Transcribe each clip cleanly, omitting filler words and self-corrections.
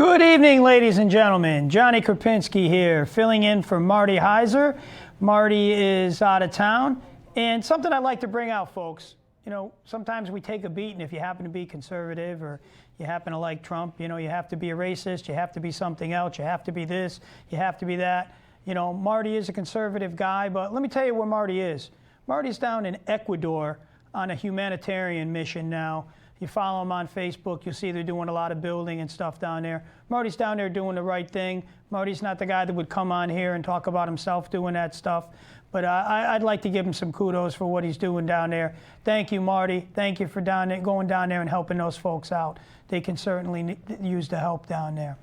Good evening, ladies and gentlemen. Johnny Krupinsky here, filling in for Marty Heiser. Marty is out of town. And something I'd like to bring out, folks, you know, sometimes we take a beating if you happen to be conservative or you happen to like Trump. You know, you have to be a racist, you have to be something else, you have to be this, you have to be that. You know, Marty is a conservative guy, but let me tell you where Marty is. Marty's down in Ecuador on a humanitarian mission now. You follow him on Facebook, you'll see they're doing a lot of building and stuff down there. Marty's down there doing the right thing. Marty's not the guy that would come on here and talk about himself doing that stuff. But I'd like to give him some kudos for what he's doing down there. Thank you, Marty. Thank you for going down there and helping those folks out. They can certainly use the help down there.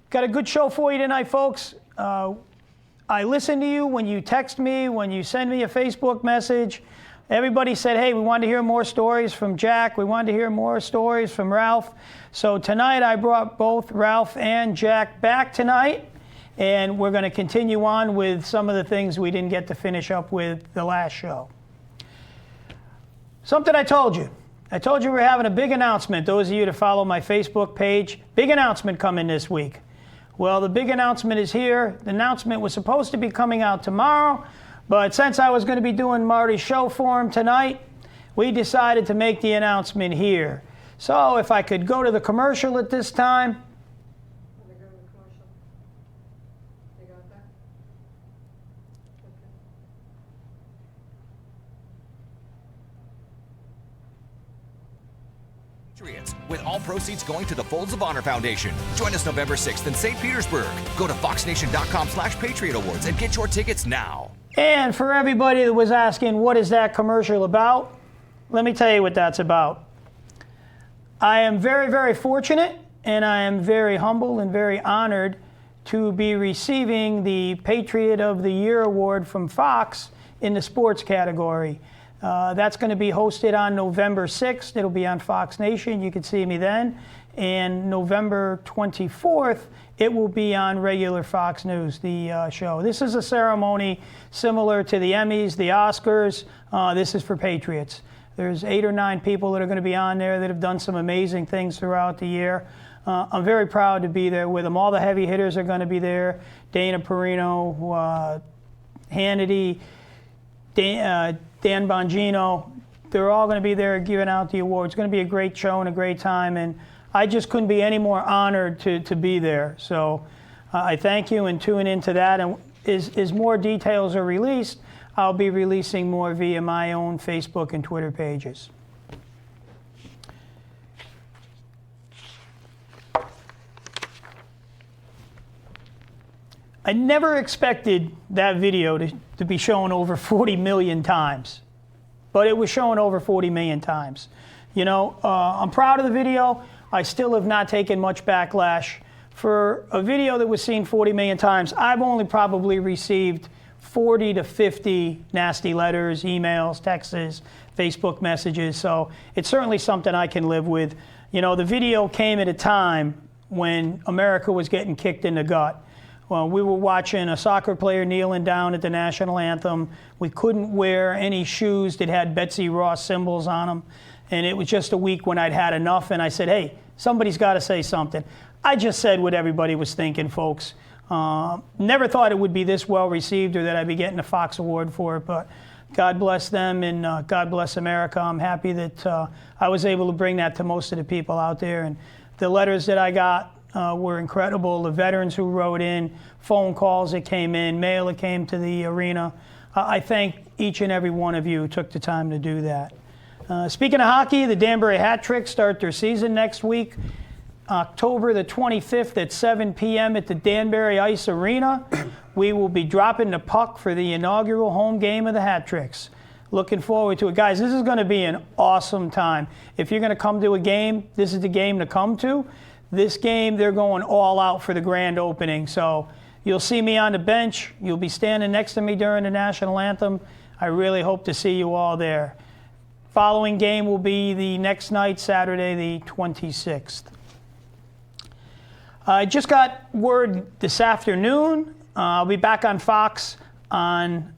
Got a good show for you tonight, folks. I listen to you when you text me, when you send me a Facebook message. Everybody said, hey, we wanted to hear more stories from Jack. We wanted to hear more stories from Ralph. So tonight I brought both Ralph and Jack back tonight. And we're going to continue on with some of the things we didn't get to finish up with the last show. Something I told you. I told you we're having a big announcement. Those of you that follow my Facebook page, big announcement coming this week. Well, the big announcement is here. The announcement was supposed to be coming out tomorrow. But since I was going to be doing Marty's show for him tonight, we decided to make the announcement here. So if I could go to the commercial at this time. Patriots, with all proceeds going to the Folds of Honor Foundation. Join us November 6th in St. Petersburg. Go to foxnation.com/Patriot Awards and get your tickets now. And for everybody that was asking, what is that commercial about? Let me tell you what that's about. I am very, very fortunate, and I am very humble and very honored to be receiving the Patriot of the Year award from Fox in the sports category. That's going to be hosted on November 6th. It'll be on Fox Nation. You can see me then. And November 24th, it will be on regular Fox News, the show. This is a ceremony similar to the Emmys, the Oscars. This is for Patriots. There's 8 or 9 people that are going to be on there that have done some amazing things throughout the year. I'm very proud to be there with them. All the heavy hitters are going to be there. Dana Perino, Hannity, Dan Bongino. They're all going to be there giving out the awards. It's going to be a great show and a great time. And I just couldn't be any more honored to be there. So I thank you and tune into that. And as more details are released, I'll be releasing more via my own Facebook and Twitter pages. I never expected that video to be shown over 40 million times, but it was shown over 40 million times. You know, I'm proud of the video. I still have not taken much backlash. For a video that was seen 40 million times, I've only probably received 40 to 50 nasty letters, emails, texts, Facebook messages. So it's certainly something I can live with. You know, the video came at a time when America was getting kicked in the gut. Well, we were watching a soccer player kneeling down at the national anthem. We couldn't wear any shoes that had Betsy Ross symbols on them. And it was just a week when I'd had enough, and I said, hey, somebody's got to say something. I just said what everybody was thinking, folks. Never thought it would be this well received or that I'd be getting a Fox Award for it, but God bless them and God bless America. I'm happy that I was able to bring that to most of the people out there. And the letters that I got were incredible. The veterans who wrote in, phone calls that came in, mail that came to the arena. I thank each and every one of you who took the time to do that. Speaking of hockey, the Danbury Hat Tricks start their season next week, October the 25th at 7 p.m. at the Danbury Ice Arena. We will be dropping the puck for the inaugural home game of the Hat Tricks. Looking forward to it. Guys, this is going to be an awesome time. If you're going to come to a game, this is the game to come to. This game, they're going all out for the grand opening. So you'll see me on the bench. You'll be standing next to me during the national anthem. I really hope to see you all there. Following game will be the next night, Saturday the 26th. I just got word this afternoon. I'll be back on Fox on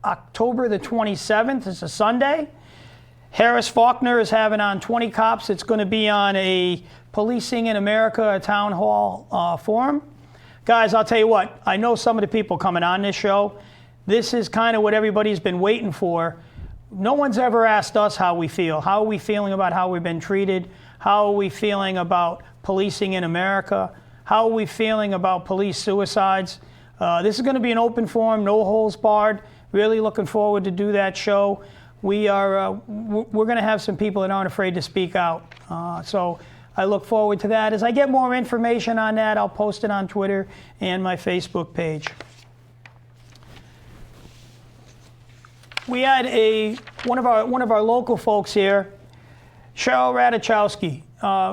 October the 27th. It's a Sunday. Harris Faulkner is having on 20 Cops. It's going to be on a Policing in America, a town hall forum. Guys, I'll tell you what, I know some of the people coming on this show. This is kind of what everybody's been waiting for. No one's ever asked us how we feel. How are we feeling about how we've been treated? How are we feeling about policing in America? How are we feeling about police suicides? This is going to be an open forum, no holds barred. Really looking forward to do that show. We're going to have some people that aren't afraid to speak out. So I look forward to that. As I get more information on that, I'll post it on Twitter and my Facebook page. We had one of our local folks here, Cheryl Radachowski.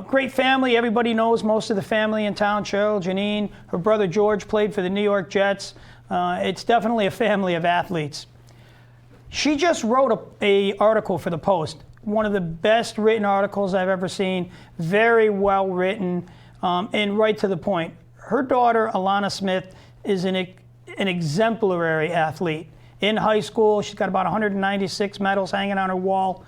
Great family. Everybody knows most of the family in town. Cheryl, Janine, her brother George played for the New York Jets. It's definitely a family of athletes. She just wrote a article for the Post. One of the best written articles I've ever seen. Very well written and right to the point. Her daughter, Alana Smith, is an exemplary athlete. In high school, she's got about 196 medals hanging on her wall.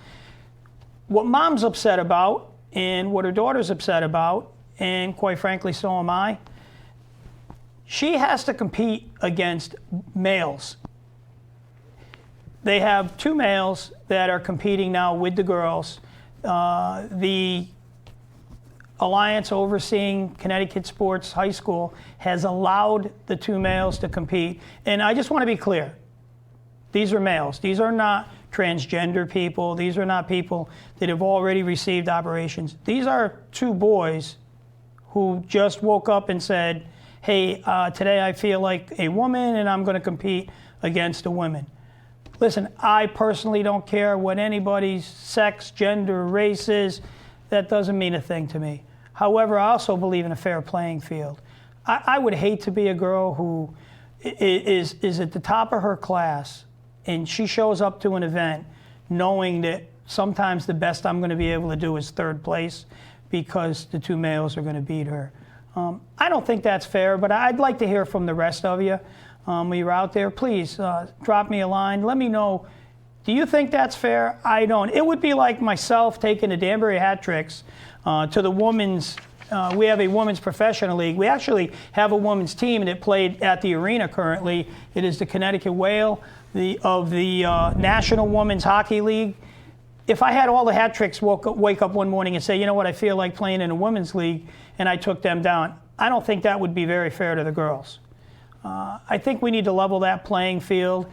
What mom's upset about and what her daughter's upset about, and quite frankly, so am I, she has to compete against males. They have two males that are competing now with the girls. The alliance overseeing Connecticut Sports High School has allowed the two males to compete. And I just want to be clear. These are males. These are not transgender people. These are not people that have already received operations. These are two boys who just woke up and said, hey, today I feel like a woman and I'm going to compete against a woman. Listen, I personally don't care what anybody's sex, gender, race is. That doesn't mean a thing to me. However, I also believe in a fair playing field. I would hate to be a girl who is at the top of her class and she shows up to an event knowing that sometimes the best I'm going to be able to do is third place because the two males are going to beat her. I don't think that's fair, but I'd like to hear from the rest of you. When you're out there, please drop me a line. Let me know, do you think that's fair? I don't. It would be like myself taking the Danbury Hat Tricks to the women's, we have a women's professional league. We actually have a women's team that played at the arena currently. It is the Connecticut Whale of the National Women's Hockey League. If I had all the Hat Tricks wake up one morning and say, you know what, I feel like playing in a women's league, and I took them down, I don't think that would be very fair to the girls. I think we need to level that playing field,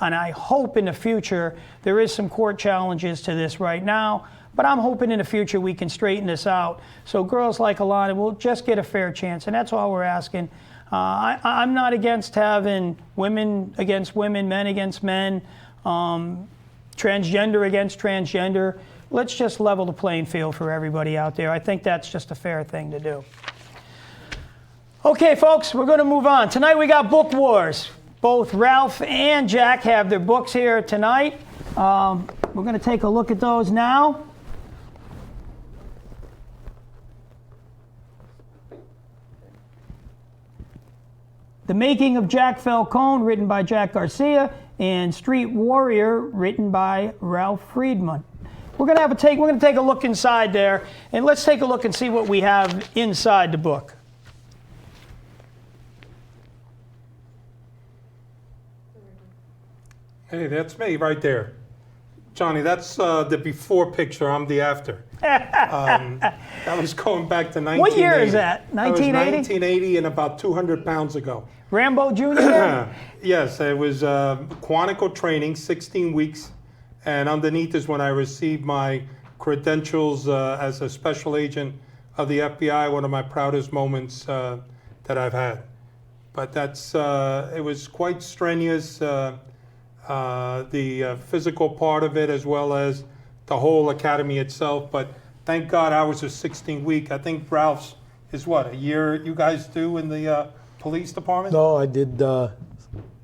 and I hope in the future there is some court challenges to this right now, but I'm hoping in the future we can straighten this out so girls like Alana will just get a fair chance, and that's all we're asking. I'm not against having women against women, men against men, transgender against transgender. Let's just level the playing field for everybody out there. I think that's just a fair thing to do. Okay, folks, we're going to move on. Tonight we got Book Wars. Both Ralph and Jack have their books here tonight. We're going to take a look at those now. The Making of Jack Falcone, written by Jack Garcia, and Street Warrior, written by Ralph Freidman. We're going to take a look inside there, and let's take a look and see what we have inside the book. Hey, that's me right there. Johnny, that's the before picture. I'm the after. That was going back to 1980. What year is that? 1980? That was 1980 and about 200 pounds ago. Rambo Jr.? Yes, it was Quantico training, 16 weeks. And underneath is when I received my credentials as a special agent of the FBI, one of my proudest moments that I've had. But that's it was quite strenuous. The physical part of it as well as the whole academy itself. But thank God ours was 16-week. I think Ralph's is what, a year you guys do in the police department? No, I did,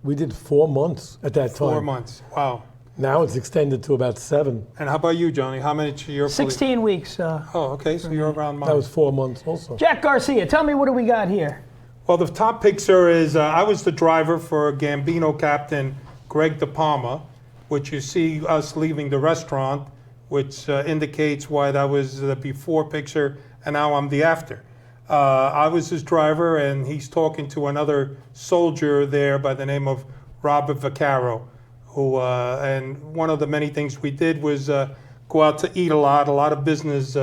we did 4 months at that time. 4 months, wow. Now it's extended to about 7. And how about you, Johnny? How many to your 16 weeks. Oh, okay, so you're around mine. That was 4 months also. Jack Garcia, tell me what do we got here? Well, the top picture is I was the driver for Gambino captain Greg De Palma, which you see us leaving the restaurant, which indicates why that was the before picture, and now I'm the after. I was his driver, and he's talking to another soldier there by the name of Robert Vaccaro, who, and one of the many things we did was go out to eat a lot. A lot of business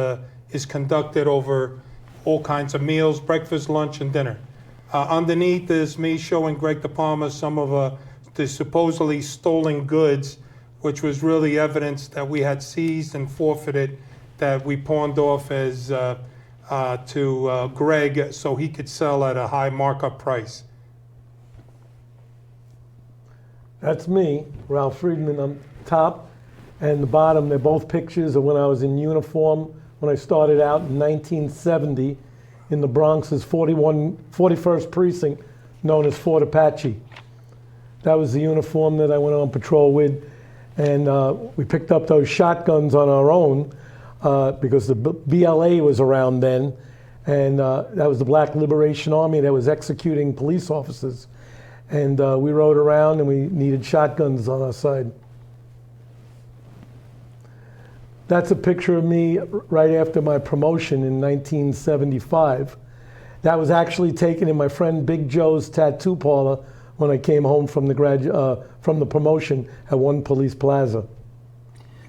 is conducted over all kinds of meals, breakfast, lunch, and dinner. Underneath is me showing Greg De Palma some of the supposedly stolen goods, which was really evidence that we had seized and forfeited, that we pawned off as to Greg so he could sell at a high markup price. That's me, Ralph Freidman on top, and the bottom, they're both pictures of when I was in uniform, when I started out in 1970 in the Bronx's 41st precinct, known as Fort Apache. That was the uniform that I went on patrol with, and we picked up those shotguns on our own because the BLA was around then, and that was the Black Liberation Army that was executing police officers. And we rode around and we needed shotguns on our side. That's a picture of me right after my promotion in 1975. That was actually taken in my friend Big Joe's tattoo parlor when I came home from the promotion at One Police Plaza.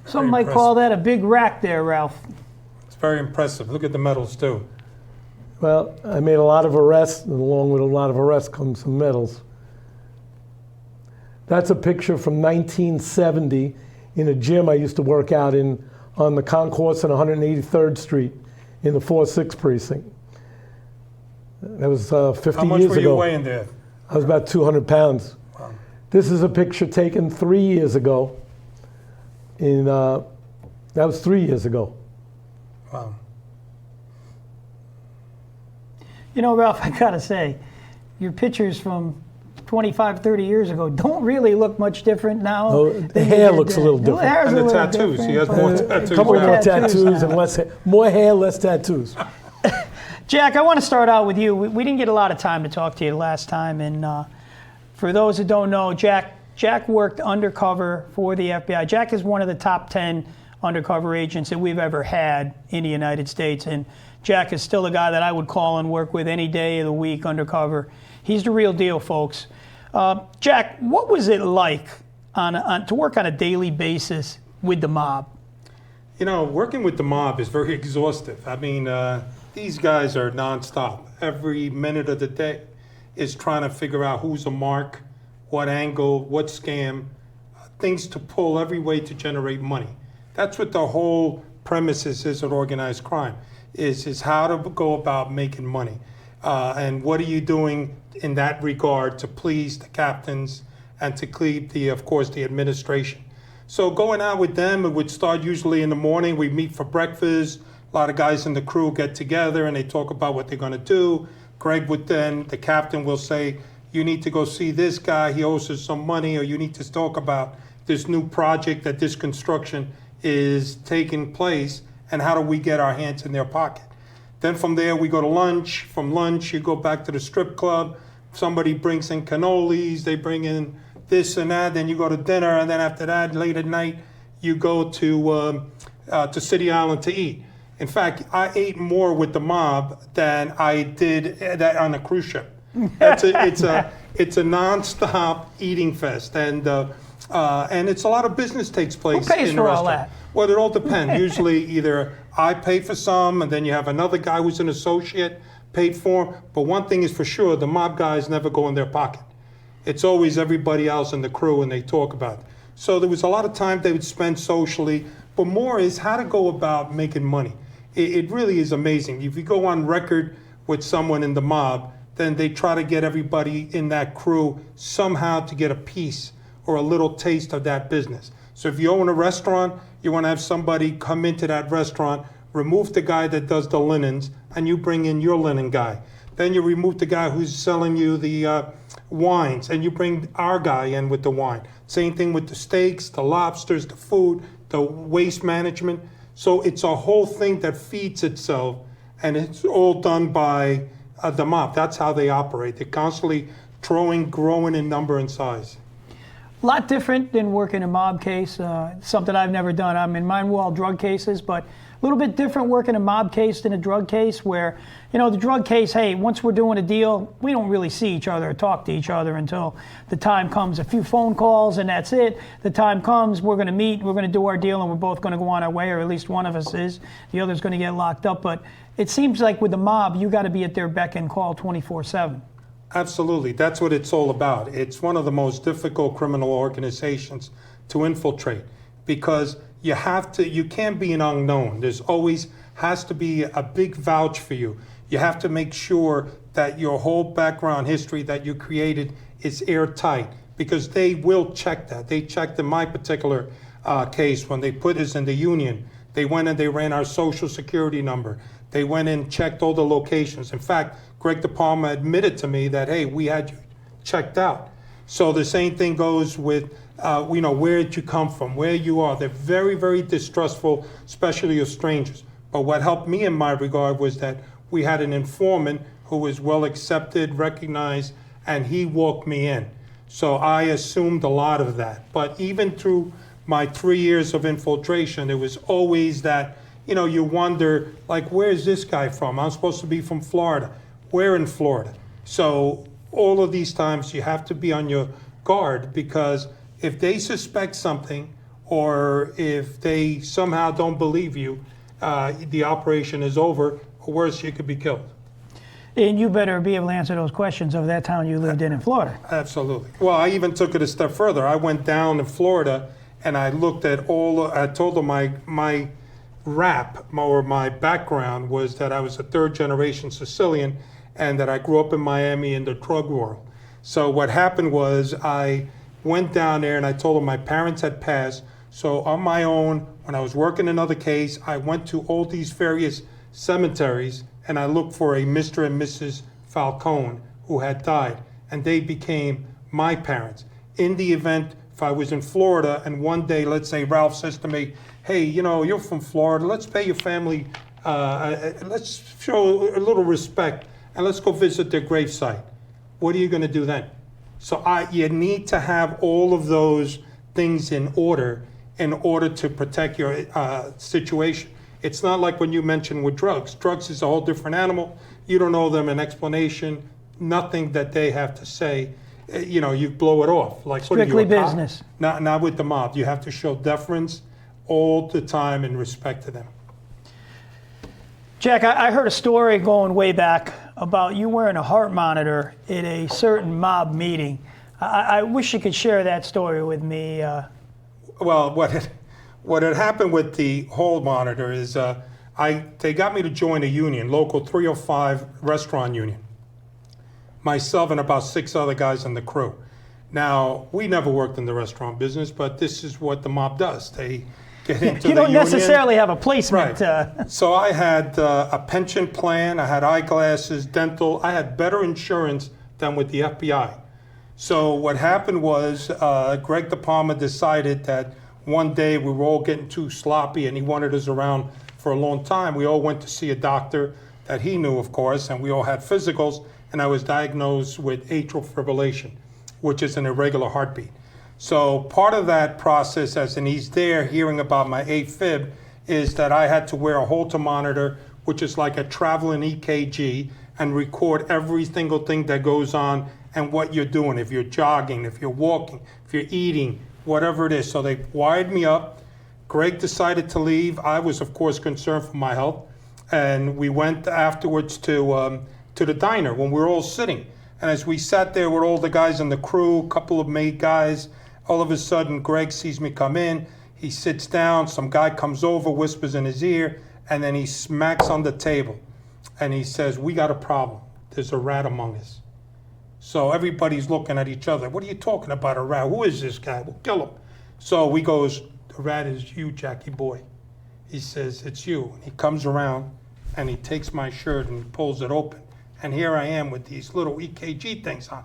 Some might call that a big rack there, Ralph. It's very impressive. Look at the medals, too. Well, I made a lot of arrests, and along with a lot of arrests comes some medals. That's a picture from 1970 in a gym I used to work out in on the concourse on 183rd Street in the 4-6 precinct. That was 50 years ago. How much were you weighing there? I was about 200 pounds. Wow. This is a picture taken 3 years ago. That was 3 years ago. Wow. You know, Ralph, I gotta say, your pictures from 25, 30 years ago don't really look much different now. Oh, the hair looks a little different. The hair's And a the little tattoos. different, He has but- more A tattoos. couple now. more tattoos tattoos now. and less hair. More hair, less tattoos. Jack, I want to start out with you. We didn't get a lot of time to talk to you last time, and for those who don't know, Jack worked undercover for the FBI. Jack is one of the top 10 undercover agents that we've ever had in the United States, and Jack is still a guy that I would call and work with any day of the week undercover. He's the real deal, folks. Jack, what was it like to work on a daily basis with the mob? You know, working with the mob is very exhaustive. I mean, these guys are nonstop. Every minute of the day is trying to figure out who's a mark, what angle, what scam, things to pull every way to generate money. That's what the whole premise is of organized crime, is how to go about making money. And what are you doing in that regard to please the captains and to please, of course, the administration. So going out with them, it would start usually in the morning. We meet for breakfast. A lot of guys in the crew get together and they talk about what they're going to do. Greg would then, the captain will say, you need to go see this guy, he owes us some money, or you need to talk about this new project that this construction is taking place, and how do we get our hands in their pocket. Then from there, we go to lunch. From lunch, you go back to the strip club. Somebody brings in cannolis, they bring in this and that, then you go to dinner, and then after that, late at night, you go to City Island to eat. In fact, I ate more with the mob than I did that on a cruise ship. It's a nonstop eating fest, and it's a lot of business takes place. Who pays in the for all restaurant. that? Well, it all depends. Usually, either I pay for some, and then you have another guy who's an associate paid for. But one thing is for sure: the mob guys never go in their pocket. It's always everybody else in the crew, and they talk about it. So there was a lot of time they would spend socially, but more is how to go about making money. It really is amazing. If you go on record with someone in the mob, then they try to get everybody in that crew somehow to get a piece or a little taste of that business. So if you own a restaurant, you want to have somebody come into that restaurant, remove the guy that does the linens, and you bring in your linen guy. Then you remove the guy who's selling you the wines, and you bring our guy in with the wine. Same thing with the steaks, the lobsters, the food, the waste management. So it's a whole thing that feeds itself, and it's all done by the mob. That's how they operate. They're constantly growing in number and size. A lot different than working a mob case, something I've never done. I mean, mine were all drug cases, but little bit different working a mob case than a drug case where, you know, the drug case, hey, once we're doing a deal, we don't really see each other or talk to each other until the time comes. A few phone calls and that's it. The time comes, we're going to meet, we're going to do our deal, and we're both going to go on our way, or at least one of us is. The other's going to get locked up. But it seems like with the mob, you got to be at their beck and call 24/7. Absolutely. That's what it's all about. It's one of the most difficult criminal organizations to infiltrate because you can't be an unknown. There's always has to be a big vouch for you. You have to make sure that your whole background history that you created is airtight because they will check that. They checked in my particular case when they put us in the union. They went and they ran our social security number. They went and checked all the locations. In fact, Greg De Palma admitted to me that, hey, we had you checked out. So the same thing goes with, where did you come from, where you are. They're very, very distrustful, especially of strangers. But what helped me in my regard was that we had an informant who was well accepted, recognized, and he walked me in. So I assumed a lot of that. But even through my 3 years of infiltration, it was always that, you wonder, like, where's this guy from? I'm supposed to be from Florida. Where in Florida? So all of these times you have to be on your guard because if they suspect something or if they somehow don't believe you, the operation is over, or worse, you could be killed. And you better be able to answer those questions of that town you lived in Florida. Absolutely. Well, I even took it a step further. I went down to Florida and I looked at I told them my rap or my background was that I was a third generation Sicilian and that I grew up in Miami in the drug world. So what happened was I went down there and I told them my parents had passed. So on my own, when I was working another case, I went to all these various cemeteries and I looked for a Mr. and Mrs. Falcone who had died, and they became my parents. In the event, if I was in Florida and one day, let's say Ralph says to me, hey, you're from Florida, let's pay your family, let's show a little respect and let's go visit their gravesite. What are you gonna do then? So you need to have all of those things in order to protect your situation. It's not like when you mentioned with drugs. Drugs is a whole different animal. You don't owe them an explanation, nothing that they have to say. You blow it off. Like strictly business. Not with the mob. You have to show deference all the time and respect to them. Jack, I heard a story going way back about you wearing a heart monitor at a certain mob meeting. I wish you could share that story with me. Well, what had happened with the whole monitor is they got me to join a union, local 305 restaurant union. Myself and about 6 other guys in the crew. Now, we never worked in the restaurant business, but this is what the mob does. They get into you the don't union. necessarily have a placement. Right. So I had a pension plan, I had eyeglasses, dental. I had better insurance than with the FBI. So what happened was Greg De Palma decided that one day we were all getting too sloppy and he wanted us around for a long time. We all went to see a doctor that he knew, of course, and we all had physicals, and I was diagnosed with atrial fibrillation, which is an irregular heartbeat. So part of that process, as in he's there hearing about my AFib, is that I had to wear a Holter monitor, which is like a traveling EKG, and record every single thing that goes on and what you're doing, if you're jogging, if you're walking, if you're eating, whatever it is. So they wired me up. Greg decided to leave. I was, of course, concerned for my health. And we went afterwards to the diner when we were all sitting. And as we sat there with all the guys in the crew, a couple of maid guys, all of a sudden Greg sees me come in. He sits down. Some guy comes over, whispers in his ear, and then he smacks on the table. And he says, we got a problem. There's a rat among us. So everybody's looking at each other. What are you talking about, a rat? Who is this guy? We'll kill him. So he goes, the rat is you, Jackie boy. He says, it's you. And he comes around and he takes my shirt and he pulls it open. And here I am with these little EKG things on it.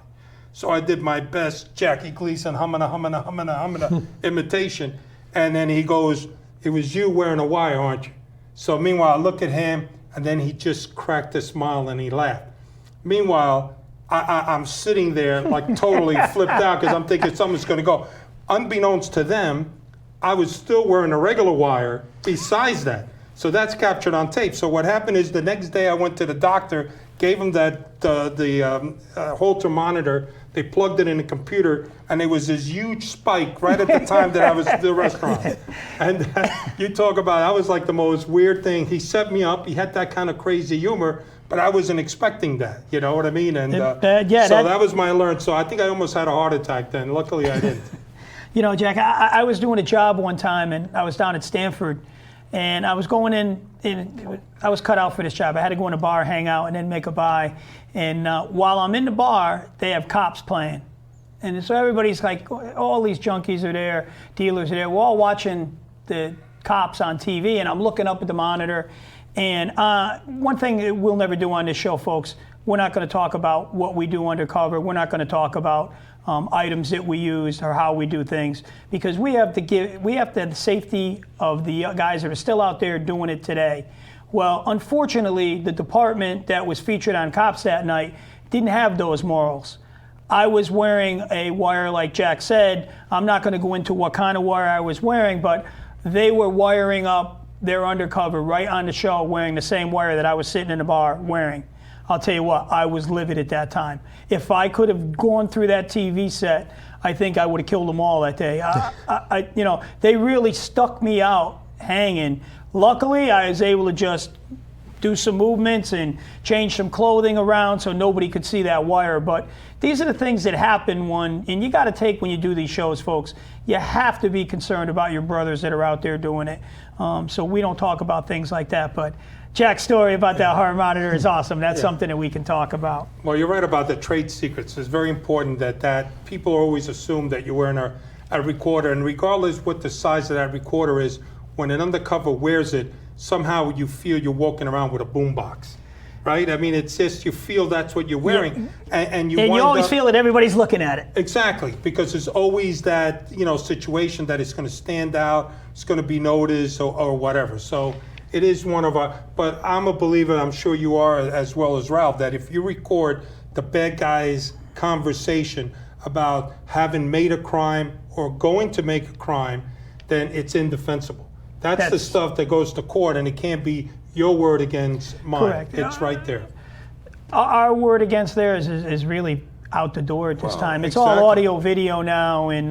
So I did my best Jackie Gleason humming imitation. And then he goes, it was you wearing a wire, aren't you? So meanwhile, I look at him and then he just cracked a smile and he laughed. Meanwhile, I'm sitting there like totally flipped out because I'm thinking something's going to go. Unbeknownst to them, I was still wearing a regular wire besides that. So that's captured on tape. So what happened is the next day I went to the doctor, gave him that the Holter monitor. They plugged it in the computer, and there was this huge spike right at the time that I was at the restaurant. And you talk about, that was like the most weird thing. He set me up. He had that kind of crazy humor, but I wasn't expecting that. You know what I mean? And that was my learn. So I think I almost had a heart attack then. Luckily, I didn't. You know, Jack, I was doing a job one time, and I was down at Stanford, and I was going in, I was cut out for this job. I had to go in a bar, hang out, and then make a buy. And while I'm in the bar, they have cops playing. And so everybody's like, all these junkies are there, dealers are there. We're all watching the cops on TV, and I'm looking up at the monitor. And one thing that we'll never do on this show, folks, we're not going to talk about what we do undercover. We're not going to talk about items that we use or how we do things, because we have to have the safety of the guys that are still out there doing it today. Well, unfortunately, the department that was featured on Cops that night didn't have those morals. I was wearing a wire, like Jack said. I'm not going to go into what kind of wire I was wearing, but they were wiring up their undercover right on the show, wearing the same wire that I was sitting in the bar wearing. I'll tell you what, I was livid at that time. If I could have gone through that TV set, I think I would have killed them all that day. You know, they really stuck me out hanging. Luckily, I was able to just do some movements and change some clothing around so nobody could see that wire. But these are the things that happen and you got to take when you do these shows, folks. You have to be concerned about your brothers that are out there doing it. So we don't talk about things like that. But Jack's story about that heart monitor is awesome. That's something that we can talk about. Well, you're right about the trade secrets. It's very important that people always assume that you're wearing a recorder, and regardless what the size of that recorder is, when an undercover wears it, somehow you feel you're walking around with a boombox, right? I mean, it's just you feel that's what you're wearing, and you always feel that everybody's looking at it. Exactly, because there's always that situation that it's going to stand out, it's going to be noticed, or whatever. So it is one of our. But I'm a believer, I'm sure you are as well as Ralph, that if you record the bad guy's conversation about having made a crime or going to make a crime, then it's indefensible. That's the stuff that goes to court, and it can't be your word against mine. Correct. It's right there. Our word against theirs is really out the door at this time. It's all audio, video now, and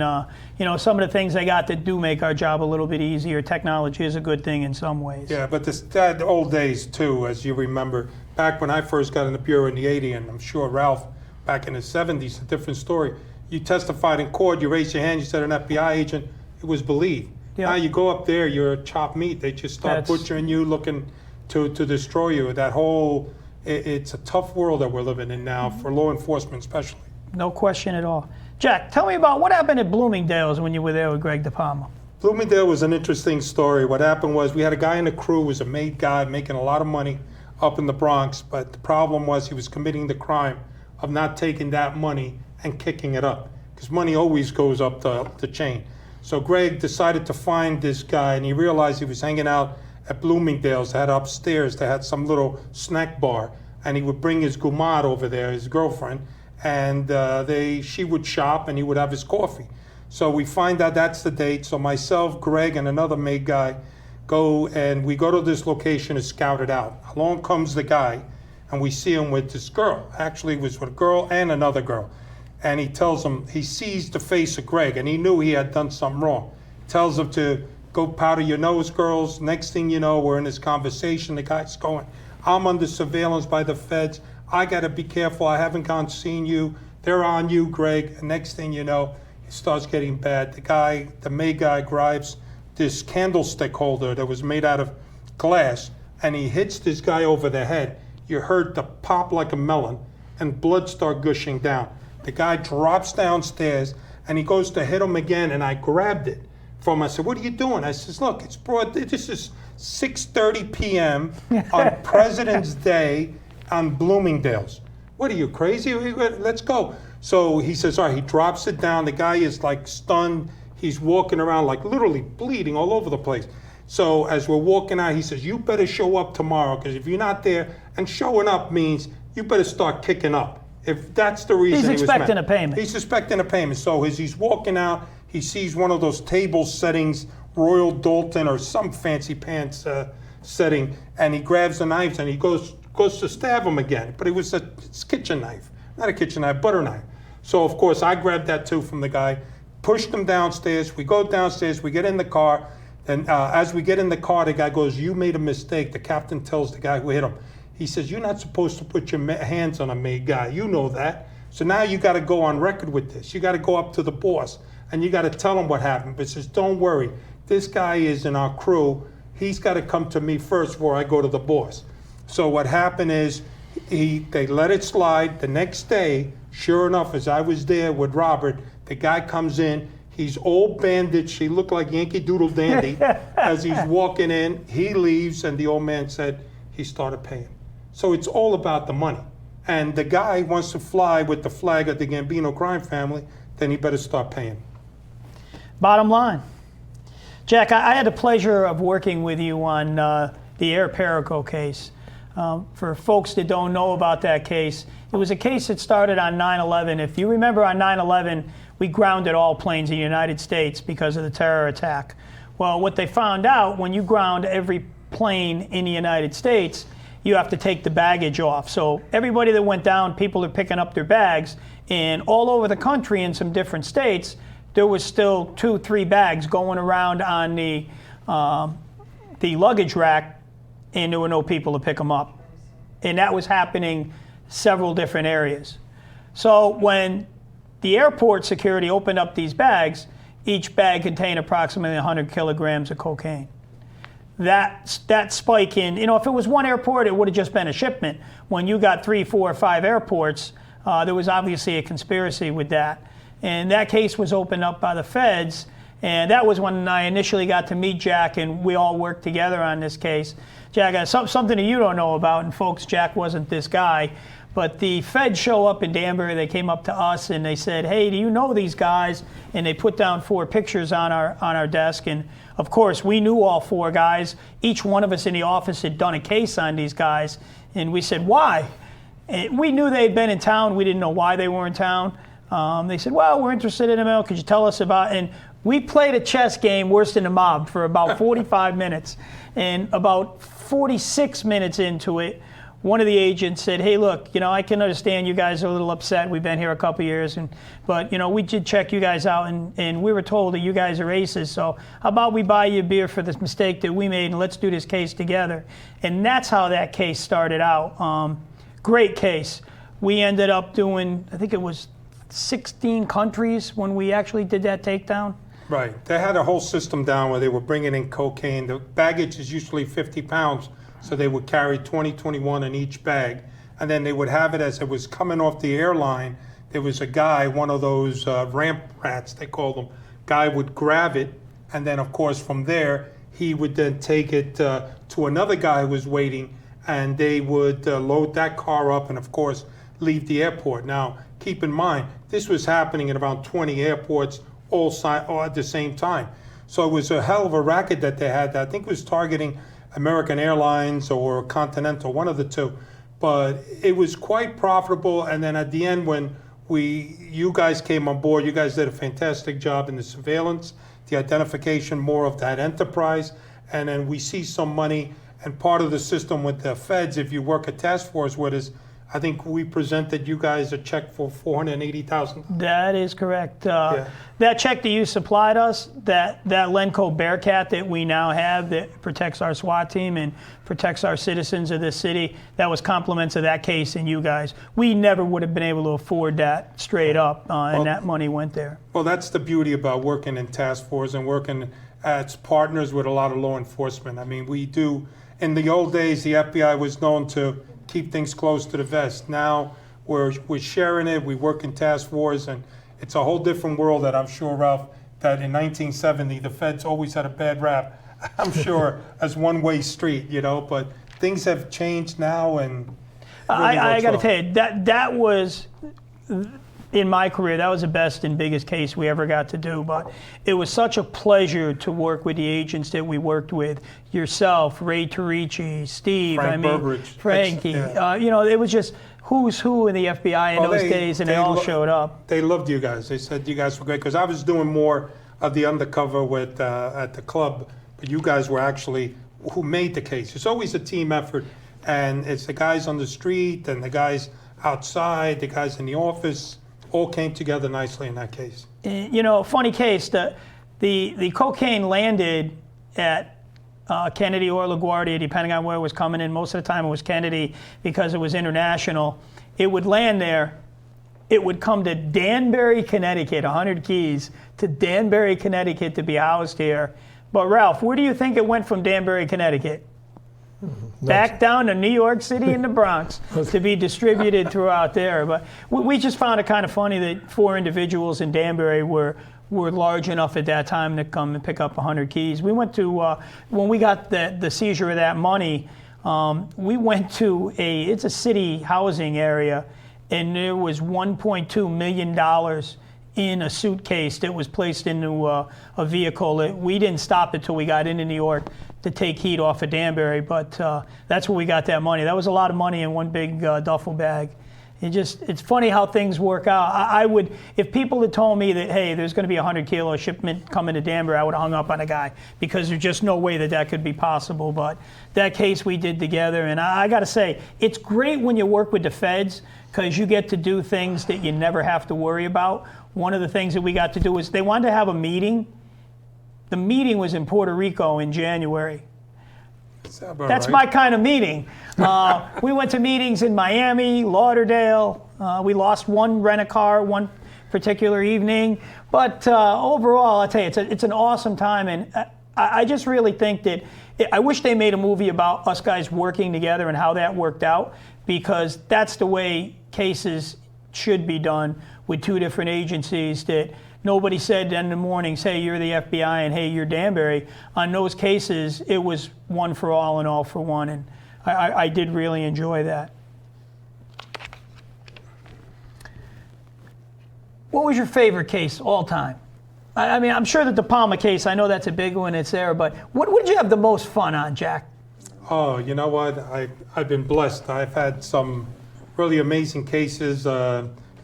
some of the things they got that do make our job a little bit easier. Technology is a good thing in some ways. Yeah, but the old days too, as you remember, back when I first got in the Bureau in the 80s, and I'm sure Ralph back in the 70s, a different story. You testified in court, you raised your hand, you said an FBI agent, it was believed. Yep. Now you go up there, you're chopped meat. They just start butchering you, looking to destroy you. That whole, it's a tough world that we're living in now, for law enforcement especially. No question at all. Jack, tell me about what happened at Bloomingdale's when you were there with Greg De Palma. Bloomingdale was an interesting story. What happened was we had a guy in the crew who was a made guy making a lot of money up in the Bronx, but the problem was he was committing the crime of not taking that money and kicking it up, because money always goes up the chain. So Greg decided to find this guy, and he realized he was hanging out at Bloomingdale's. They had upstairs, they had some little snack bar, and he would bring his gumad over there, his girlfriend, and she would shop, and he would have his coffee. So we find out that's the date. So myself, Greg, and another maid guy go to this location to scout it out. Along comes the guy, and we see him with this girl. Actually, it was with a girl and another girl. And he tells him, he sees the face of Greg, and he knew he had done something wrong. Tells him to go powder your nose, girls. Next thing you know, we're in this conversation. The guy's going, I'm under surveillance by the feds. I got to be careful. I haven't gone seen you. They're on you, Greg. And next thing you know, it starts getting bad. The maid guy grabs this candlestick holder that was made out of glass, and he hits this guy over the head. You heard the pop like a melon, and blood start gushing down. The guy drops downstairs, and he goes to hit him again, and I grabbed it from him. I said, what are you doing? I says, look, this is 6:30 p.m. on President's Day on Bloomingdale's. What are you, crazy? Let's go. So he says, all right, he drops it down. The guy is like stunned. He's walking around like literally bleeding all over the place. So as we're walking out, he says, you better show up tomorrow, because if you're not there, and showing up means you better start kicking up. If that's the reason he's expecting a payment. He's expecting a payment. So as he's walking out, he sees one of those table settings, Royal Doulton or some fancy pants setting, and he grabs the knives and he goes to stab him again. But it was a kitchen knife, not a kitchen knife, butter knife. So of course I grabbed that too from the guy, pushed him downstairs. We go downstairs, we get in the car, and as we get in the car, the guy goes, "You made a mistake." The captain tells the guy who hit him. He says, "You're not supposed to put your hands on a made guy. You know that. So now you got to go on record with this. You got to go up to the boss and you got to tell him what happened." But says, "Don't worry. This guy is in our crew. He's got to come to me first before I go to the boss." So what happened is they let it slide. The next day, sure enough, as I was there with Robert, the guy comes in. He's all bandaged. He looked like Yankee Doodle Dandy. As he's walking in, he leaves, and the old man said he started paying. So it's all about the money. And the guy wants to fly with the flag of the Gambino crime family, then he better start paying. Bottom line. Jack, I had the pleasure of working with you on the Air Perico case. For folks that don't know about that case, it was a case that started on 9/11. If you remember, on 9/11, we grounded all planes in the United States because of the terror attack. Well, what they found out, when you ground every plane in the United States, you have to take the baggage off. So everybody that went down, people are picking up their bags, and all over the country in some different states, there was still 2-3 bags going around on the luggage rack, and there were no people to pick them up. And that was happening several different areas. So when the airport security opened up these bags, each bag contained approximately 100 kilograms of cocaine. That spike in, if it was one airport, it would have just been a shipment. When you got 3, 4, or 5 airports, there was obviously a conspiracy with that. And that case was opened up by the feds, and that was when I initially got to meet Jack, and we all worked together on this case. Jack, something that you don't know about, and folks, Jack wasn't this guy, but the feds show up in Danbury. They came up to us and they said, "Hey, do you know these guys?" And they put down 4 pictures on our desk, and of course we knew all 4 guys. Each one of us in the office had done a case on these guys, and we said, "Why?" And we knew they'd been in town. We didn't know why they were in town. They said, "Well, we're interested in them. Could you tell us about?" And we played a chess game worse than the mob for about 45 minutes, and about 46 minutes into it, one of the agents said, "Hey, look, I can understand you guys are a little upset. We've been here a couple years, but we did check you guys out, and we were told that you guys are aces. So how about we buy you a beer for this mistake that we made, and let's do this case together." And that's how that case started out. Great case. We ended up doing, I think it was 16 countries when we actually did that takedown. Right. They had a whole system down where they were bringing in cocaine. The baggage is usually 50 pounds. So they would carry 20, 21 in each bag. And then they would have it as it was coming off the airline. There was a guy, one of those ramp rats, they call them. Guy would grab it. And then, of course, from there, he would then take it to another guy who was waiting. And they would load that car up and, of course, leave the airport. Now, keep in mind, this was happening in about 20 airports all at the same time. So it was a hell of a racket that they had. I think it was targeting American Airlines or Continental, one of the two. But it was quite profitable. And then at the end, when you guys came on board, you guys did a fantastic job in the surveillance, the identification more of that enterprise. And then we see some money. And part of the system with the feds, if you work a task force with us, I think we presented you guys a check for $480,000. That is correct. That check that you supplied us, that Lenco Bearcat that we now have that protects our SWAT team and protects our citizens of this city, that was compliments of that case and you guys. We never would have been able to afford that straight up, and that money went there. Well, that's the beauty about working in task force and working as partners with a lot of law enforcement. I mean, we do, in the old days, the FBI was known to keep things close to the vest. Now we're sharing it, we work in task force, and it's a whole different world that I'm sure, Ralph, that in 1970, the feds always had a bad rap, I'm sure, as one-way street, but things have changed now, and I got to tell you, that was, in my career, that was the best and biggest case we ever got to do. But it was such a pleasure to work with the agents that we worked with. Yourself, Ray Tarici, Steve, Frankie. It was just who's who in the FBI in those days, and they all showed up. They loved you guys. They said you guys were great, because I was doing more of the undercover with at the club, but you guys were actually who made the case. It's always a team effort, and it's the guys on the street and the guys outside, the guys in the office, all came together nicely in that case. You know, funny case, the cocaine landed at Kennedy or LaGuardia, depending on where it was coming in. Most of the time it was Kennedy because it was international. It would land there. It would come to Danbury, Connecticut, 100 keys to Danbury, Connecticut to be housed here. But Ralph, where do you think it went from Danbury, Connecticut? Back down to New York City and the Bronx to be distributed throughout there. But we just found it kind of funny that 4 individuals in Danbury were large enough at that time to come and pick up 100 keys. We went to, when we got the seizure of that money, we went to it's a city housing area, and there was $1.2 million in a suitcase that was placed into a vehicle. We didn't stop it till we got into New York to take heat off of Danbury, but that's where we got that money. That was a lot of money in one big duffel bag. It's funny how things work out. I would, if people had told me that, hey, there's going to be a 100-kilo shipment coming to Danbury, I would have hung up on a guy because there's just no way that could be possible. But that case we did together, and I got to say, it's great when you work with the feds because you get to do things that you never have to worry about. One of the things that we got to do was they wanted to have a meeting. The meeting was in Puerto Rico in January. That's my kind of meeting. We went to meetings in Miami, Lauderdale. We lost one rent-a-car one particular evening. But overall, I'll tell you, it's an awesome time. And I just really think that I wish they made a movie about us guys working together and how that worked out, because that's the way cases should be done with 2 different agencies, that nobody said in the morning, hey, you're the FBI and hey, you're Danbury. On those cases, it was one for all and all for one, and I did really enjoy that. What was your favorite case all time? I mean, I'm sure that the Palma case, I know that's a big one, it's there, but what did you have the most fun on, Jack? Oh, you know what? I've been blessed. I've had some really amazing cases,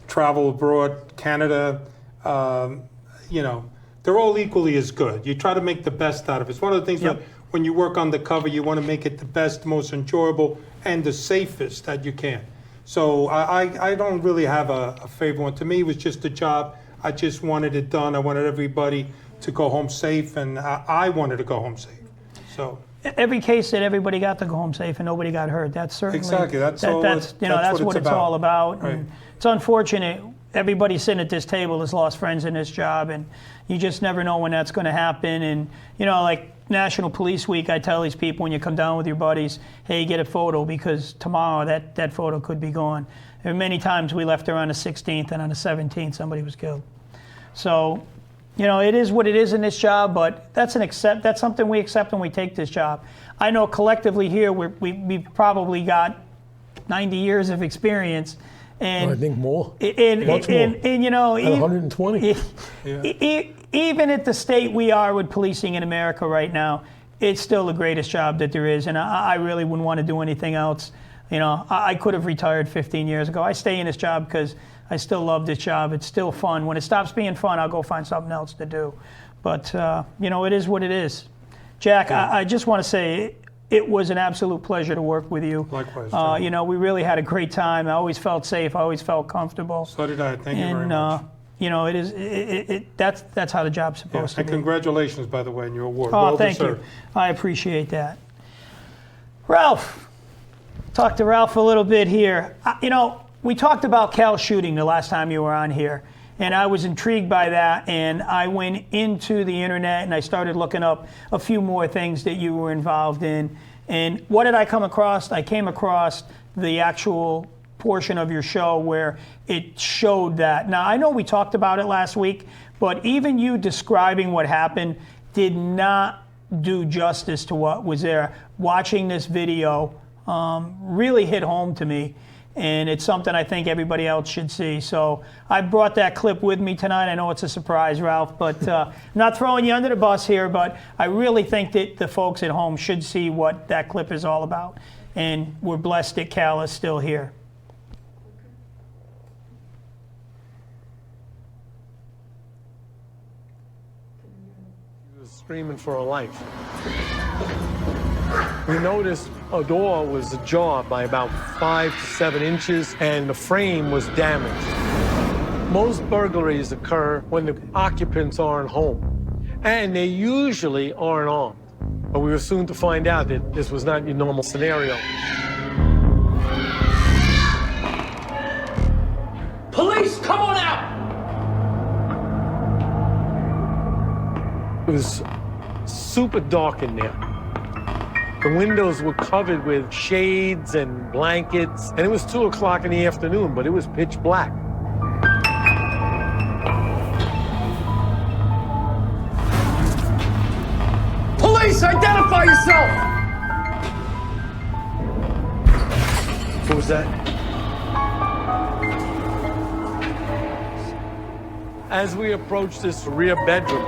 travel abroad, Canada. You know, they're all equally as good. You try to make the best out of it. It's one of the things that when you work undercover, you want to make it the best, most enjoyable, and the safest that you can. So I don't really have a favorite one. To me, it was just a job. I just wanted it done. I wanted everybody to go home safe, and I wanted to go home safe. So every case that everybody got to go home safe and nobody got hurt. That's certainly exactly that's what it's all about. Right. And it's unfortunate. Everybody sitting at this table has lost friends in this job, and you just never know when that's going to happen. And you know, like National Police Week, I tell these people when you come down with your buddies, hey, get a photo, because tomorrow that photo could be gone. And many times we left there on the 16th, and on the 17th somebody was killed. So, you know, it is what it is in this job, but that's something we accept when we take this job. I know collectively here we've probably got 90 years of experience. And I think more. Much more. And you know, 120. Even at the state we are with policing in America right now, it's still the greatest job that there is. And I really wouldn't want to do anything else. You know, I could have retired 15 years ago. I stay in this job because I still love this job. It's still fun. When it stops being fun, I'll go find something else to do. But, you know, it is what it is. Jack, I just want to say, it was an absolute pleasure to work with you. Likewise. You know, we really had a great time. I always felt safe. I always felt comfortable. So did I. Thank you very much. You know, that's how the job's supposed to be. And congratulations, by the way, on your award. Oh, well thank deserved. you. I appreciate that. Ralph, talk to Ralph a little bit here. You know, we talked about Cal's shooting the last time you were on here, and I was intrigued by that, and I went into the internet and I started looking up a few more things that you were involved in. And what did I come across? I came across the actual portion of your show where it showed that. Now, I know we talked about it last week, but even you describing what happened did not do justice to what was there. Watching this video really hit home to me. And it's something I think everybody else should see. So I brought that clip with me tonight. I know it's a surprise, Ralph, but I'm not throwing you under the bus here, but I really think that the folks at home should see what that clip is all about. And we're blessed that Cal is still here. He was screaming for her life. We noticed a door was ajar by about 5 to 7 inches, and the frame was damaged. Most burglaries occur when the occupants aren't home, and they usually aren't armed. But we were soon to find out that this was not your normal scenario. Police, come on out! It was super dark in there. The windows were covered with shades and blankets, and it was 2 o'clock in the afternoon, but it was pitch black. Police, identify yourself! What was that? As we approached this rear bedroom,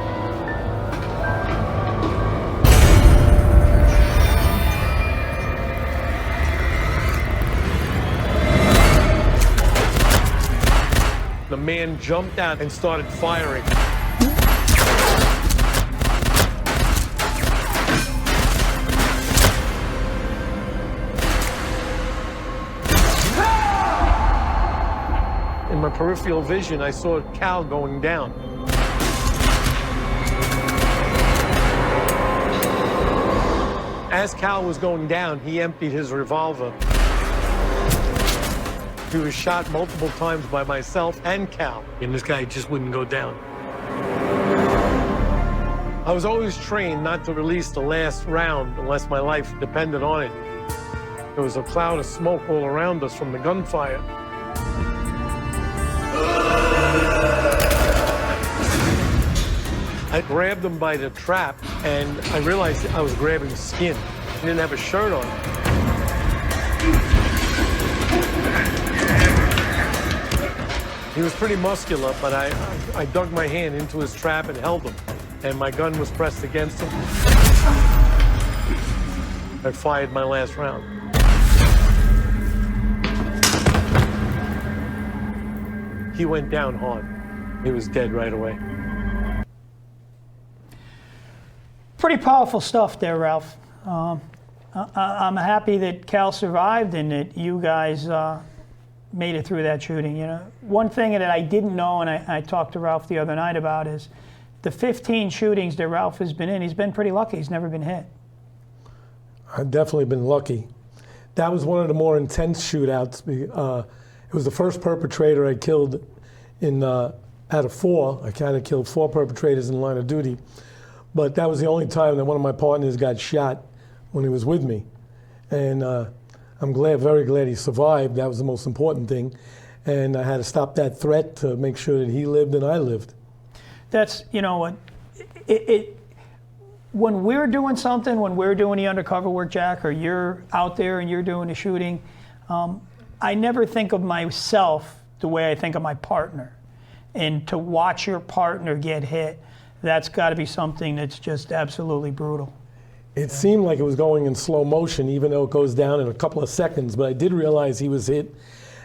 the man jumped out and started firing. In my peripheral vision, I saw Cal going down. As Cal was going down, he emptied his revolver. He was shot multiple times by myself and Cal, and this guy just wouldn't go down. I was always trained not to release the last round unless my life depended on it. There was a cloud of smoke all around us from the gunfire. I grabbed him by the trap, and I realized I was grabbing skin. He didn't have a shirt on. He was pretty muscular, but I dug my hand into his trap and held him, and my gun was pressed against him. I fired my last round. He went down hard. He was dead right away. Pretty powerful stuff there, Ralph. I'm happy that Cal survived and that you guys made it through that shooting. You know, one thing that I didn't know, and I talked to Ralph the other night about, is the 15 shootings that Ralph has been in, he's been pretty lucky. He's never been hit. I've definitely been lucky. That was one of the more intense shootouts. It was the first perpetrator I killed out of 4. I kind of killed 4 perpetrators in the line of duty. But that was the only time that one of my partners got shot when he was with me. And I'm very glad he survived. That was the most important thing. And I had to stop that threat to make sure that he lived and I lived. That's, you know what, when we're doing something, when we're doing the undercover work, Jack, or you're out there and you're doing the shooting, I never think of myself the way I think of my partner. And to watch your partner get hit, that's got to be something that's just absolutely brutal. It seemed like it was going in slow motion, even though it goes down in a couple of seconds, but I did realize he was hit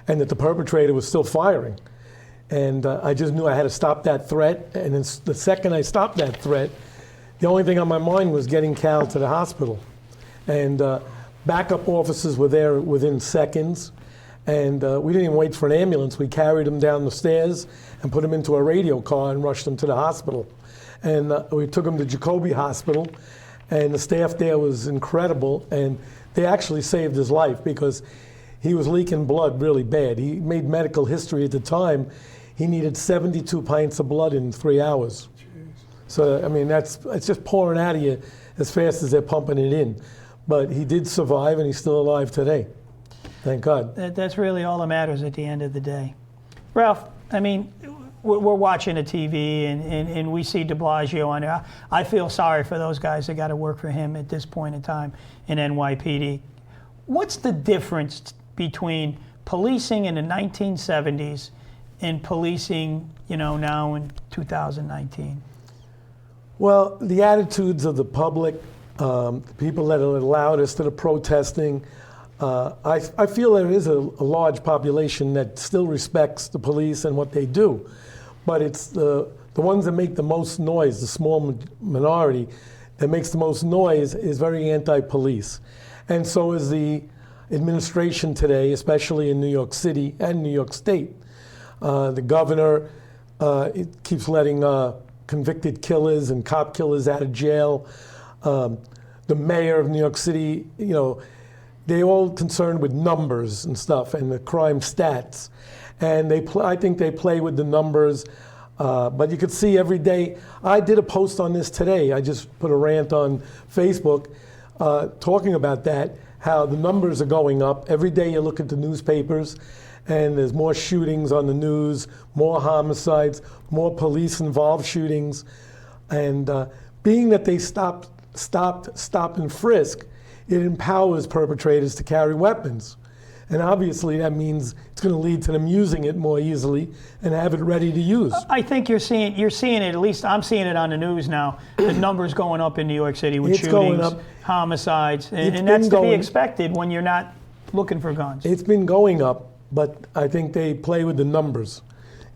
and that the perpetrator was still firing. And I just knew I had to stop that threat, and then the second I stopped that threat, the only thing on my mind was getting Cal to the hospital. And backup officers were there within seconds, and we didn't even wait for an ambulance. We carried him down the stairs and put him into a radio car and rushed him to the hospital. And we took him to Jacoby Hospital, and the staff there was incredible, and they actually saved his life because he was leaking blood really bad. He made medical history at the time. He needed 72 pints of blood in 3 hours. Jeez. So, I mean, it's just pouring out of you as fast as they're pumping it in. But he did survive, and he's still alive today. Thank God. That's really all that matters at the end of the day. Ralph, I mean, we're watching the TV and we see de Blasio on there. I feel sorry for those guys that got to work for him at this point in time in NYPD. What's the difference between policing in the 1970s and policing, you know, now in 2019? Well, the attitudes of the public, the people that are loudest that are protesting, I feel there is a large population that still respects the police and what they do. But it's the ones that make the most noise, the small minority, that makes the most noise is very anti-police. And so is the administration today, especially in New York City and New York State. The governor it keeps letting convicted killers and cop killers out of jail. The mayor of New York City, they're all concerned with numbers and stuff and the crime stats. And I think they play with the numbers. But you could see every day. I did a post on this today. I just put a rant on Facebook talking about that, how the numbers are going up. Every day you look at the newspapers and there's more shootings on the news, more homicides, more police-involved shootings. And being that they stop and frisk, it empowers perpetrators to carry weapons. And obviously that means it's going to lead to them using it more easily and have it ready to use. I think you're seeing it, at least I'm seeing it on the news now, the numbers going up in New York City with shootings, homicides, and that's to be expected when you're not looking for guns. It's been going up, but I think they play with the numbers.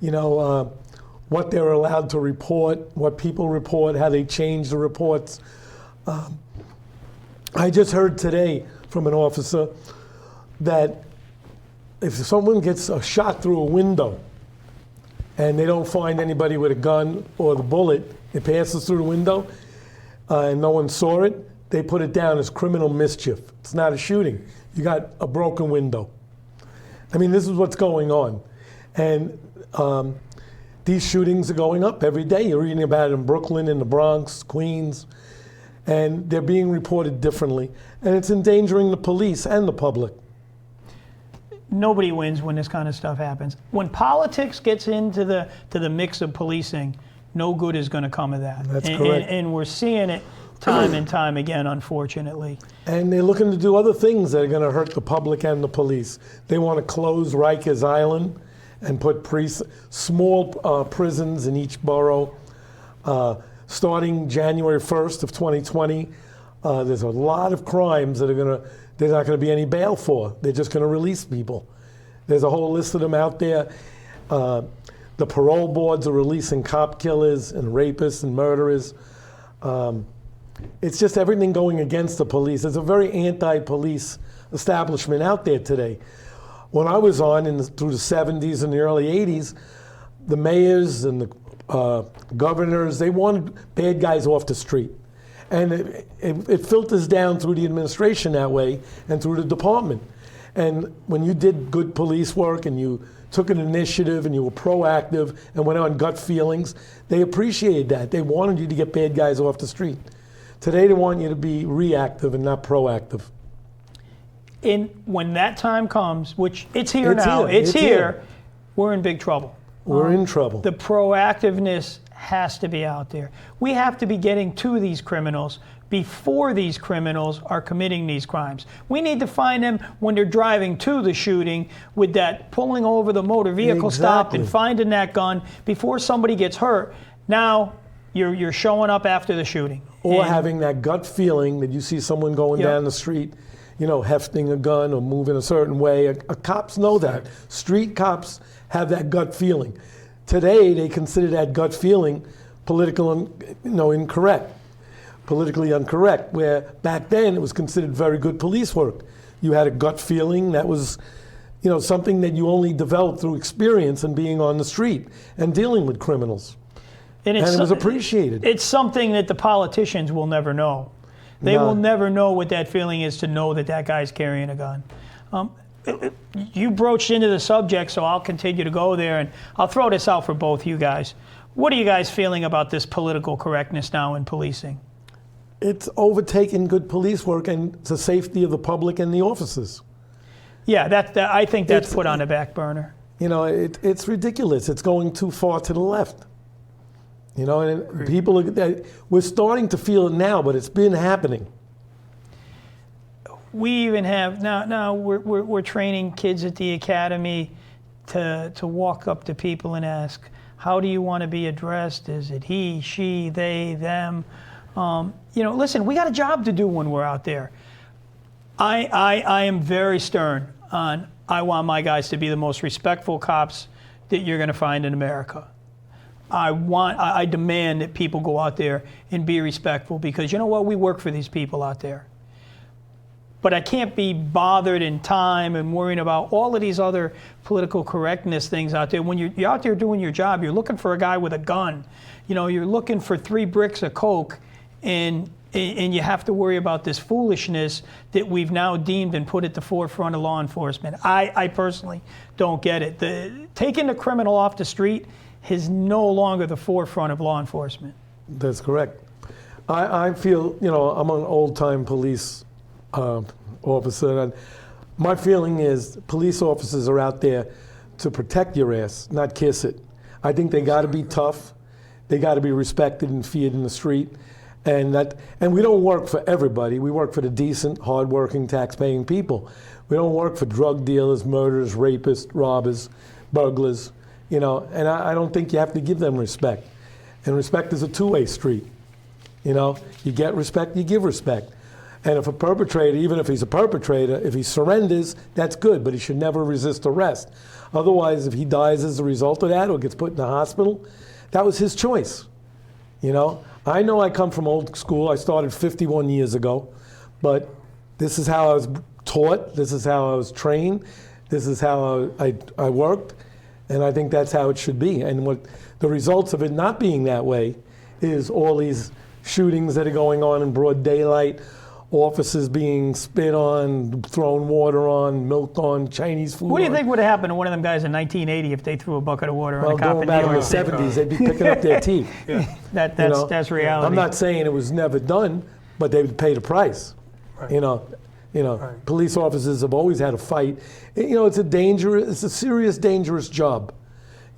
What they're allowed to report, what people report, how they change the reports. I just heard today from an officer that if someone gets a shot through a window and they don't find anybody with a gun or the bullet, it passes through the window and no one saw it, they put it down as criminal mischief. It's not a shooting. You got a broken window. I mean, this is what's going on. And these shootings are going up every day. You're reading about it in Brooklyn, in the Bronx, Queens, and they're being reported differently. And it's endangering the police and the public. Nobody wins when this kind of stuff happens. When politics gets into the mix of policing, no good is going to come of that. That's correct. And we're seeing it time and time again, unfortunately. And they're looking to do other things that are going to hurt the public and the police. They want to close Rikers Island and put small prisons in each borough. Starting January 1st of 2020, there's a lot of crimes that there's not going to be any bail for. They're just going to release people. There's a whole list of them out there. The parole boards are releasing cop killers and rapists and murderers. It's just everything going against the police. There's a very anti-police establishment out there today. When I was on through the 70s and the early 80s, the mayors and the governors, they wanted bad guys off the street. And it filters down through the administration that way and through the department. And when you did good police work and you took an initiative and you were proactive and went on gut feelings, they appreciated that. They wanted you to get bad guys off the street. Today they want you to be reactive and not proactive. And when that time comes, which it's here now, it's here, we're in big trouble. We're in trouble. The proactiveness has to be out there. We have to be getting to these criminals before these criminals are committing these crimes. We need to find them when they're driving to the shooting with that pulling over the motor vehicle stop and finding that gun before somebody gets hurt. Now you're showing up after the shooting. Or having that gut feeling that you see someone going down the street, hefting a gun or moving a certain way. Cops know that. Street cops have that gut feeling. Today, they consider that gut feeling politically incorrect, where back then it was considered very good police work. You had a gut feeling that was, something that you only developed through experience and being on the street and dealing with criminals. And it was appreciated. It's something that the politicians will never know. They will never know what that feeling is to know that guy's carrying a gun. You broached into the subject, so I'll continue to go there, and I'll throw this out for both you guys. What are you guys feeling about this political correctness now in policing? It's overtaken good police work and the safety of the public and the officers. Yeah, I think that's put on the back burner. It's ridiculous. It's going too far to the left. And people we're starting to feel it now, but it's been happening. We even have now we're training kids at the academy to walk up to people and ask, how do you want to be addressed? Is it he, she, they, them? Listen, we got a job to do when we're out there. I am very stern on, I want my guys to be the most respectful cops that you're going to find in America. I demand that people go out there and be respectful, because you know what? We work for these people out there. But I can't be bothered in time and worrying about all of these other political correctness things out there. When you're out there doing your job, you're looking for a guy with a gun. You know, you're looking for 3 bricks of coke, and you have to worry about this foolishness that we've now deemed and put at the forefront of law enforcement. I personally don't get it. Taking the criminal off the street is no longer the forefront of law enforcement. That's correct. I feel, you know, I'm an old-time police officer, and my feeling is police officers are out there to protect your ass, not kiss it. I think they got to be tough. They got to be respected and feared in the street. And we don't work for everybody. We work for the decent, hardworking, tax-paying people. We don't work for drug dealers, murderers, rapists, robbers, burglars, you know. And I don't think you have to give them respect. And respect is a two-way street. You know, you get respect, you give respect. And if a perpetrator, even if he's a perpetrator, if he surrenders, that's good, but he should never resist arrest. Otherwise, if he dies as a result of that or gets put in the hospital, that was his choice, you know. I know I come from old school. I started 51 years ago, but this is how I was taught. This is how I was trained. This is how I worked, and I think that's how it should be. And what the results of it not being that way is all these shootings that are going on in broad daylight, officers being spit on, thrown water on, milked on, Chinese food. What do you think would have happened to one of them guys in 1980 if they threw a bucket of water on a cop going in back New in the York? 70s, they'd be picking up their teeth. That's reality. I'm not saying it was never done, but they would pay the price. Right. You know, right. Police officers have always had a fight. You know, it's a serious, dangerous job.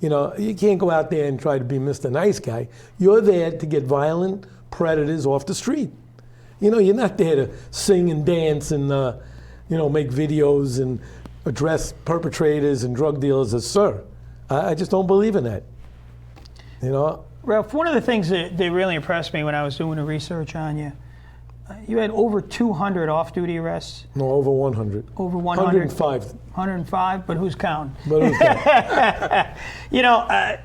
You know, you can't go out there and try to be Mr. Nice Guy. You're there to get violent predators off the street. You know, you're not there to sing and dance and, you know, make videos and address perpetrators and drug dealers as sir. I just don't believe in that. You know? Ralph, one of the things that really impressed me when I was doing the research on you, you had over 200 off-duty arrests. No, over 100. Over 100? 105. 105, but who's counting? But who's counting? You know,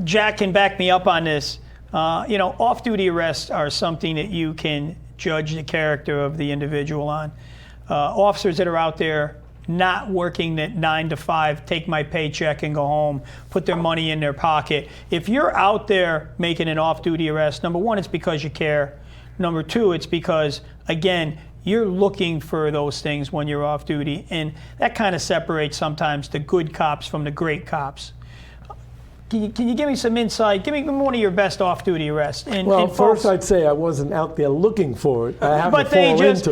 Jack can back me up on this. You know, off-duty arrests are something that you can judge the character of the individual on. Officers that are out there not working at 9 to 5, take my paycheck and go home, put their money in their pocket. If you're out there making an off-duty arrest, number one, it's because you care. Number two, it's because, again, you're looking for those things when you're off duty, and that kind of separates sometimes the good cops from the great cops. Can you give me some insight? Give me one of your best off-duty arrests. Well, first I'd say I wasn't out there looking for it. I haven't fallen into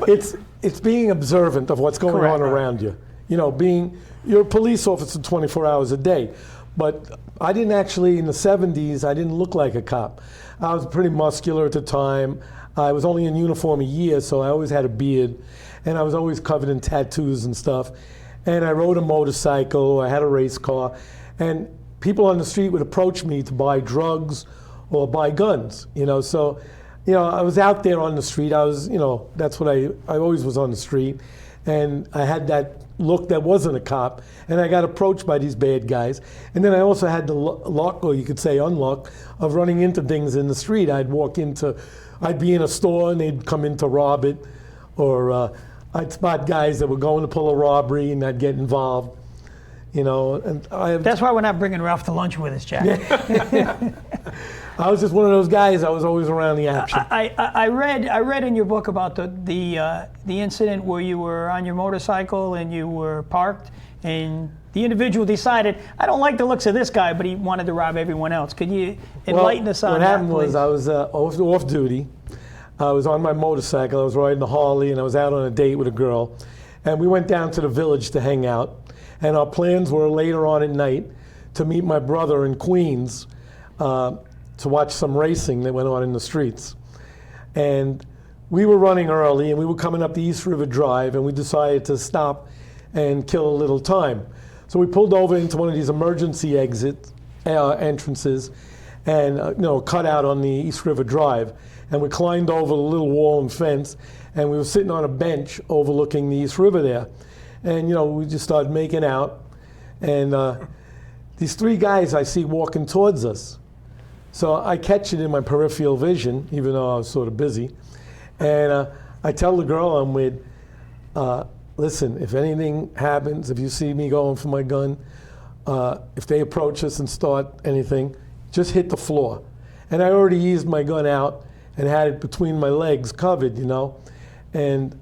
it. It's being observant of what's going on around you. You know, you're a police officer 24 hours a day. But I didn't actually, in the 70s, I didn't look like a cop. I was pretty muscular at the time. I was only in uniform a year, so I always had a beard. And I was always covered in tattoos and stuff. And I rode a motorcycle, I had a race car. And people on the street would approach me to buy drugs or buy guns, you know. So, you know, I was out there on the street. I was, you know, that's what I always was on the street. And I had that look that wasn't a cop. And I got approached by these bad guys. And then I also had the luck, or you could say unluck, of running into things in the street. I'd be in a store and they'd come in to rob it. Or I'd spot guys that were going to pull a robbery and I'd get involved. You know, and that's why we're not bringing Ralph to lunch with us, Jack. I was just one of those guys. I was always around the action. I read in your book about the incident where you were on your motorcycle and you were parked, and the individual decided, I don't like the looks of this guy, but he wanted to rob everyone else. Could you enlighten us on that? What happened was I was off duty. I was on my motorcycle. I was riding a Harley, and I was out on a date with a girl, and we went down to the village to hang out. And our plans were later on at night to meet my brother in Queens to watch some racing that went on in the streets. And we were running early, and we were coming up the East River Drive, and we decided to stop and kill a little time. So we pulled over into one of these emergency entrances and cut out on the East River Drive. And we climbed over the little wall and fence, and we were sitting on a bench overlooking the East River there. And, you know, we just started making out. And these three guys I see walking towards us. So I catch it in my peripheral vision, even though I was sort of busy. And I tell the girl I'm with, listen, if anything happens, if you see me going for my gun, if they approach us and start anything, just hit the floor. And I already eased my gun out and had it between my legs covered, you know. And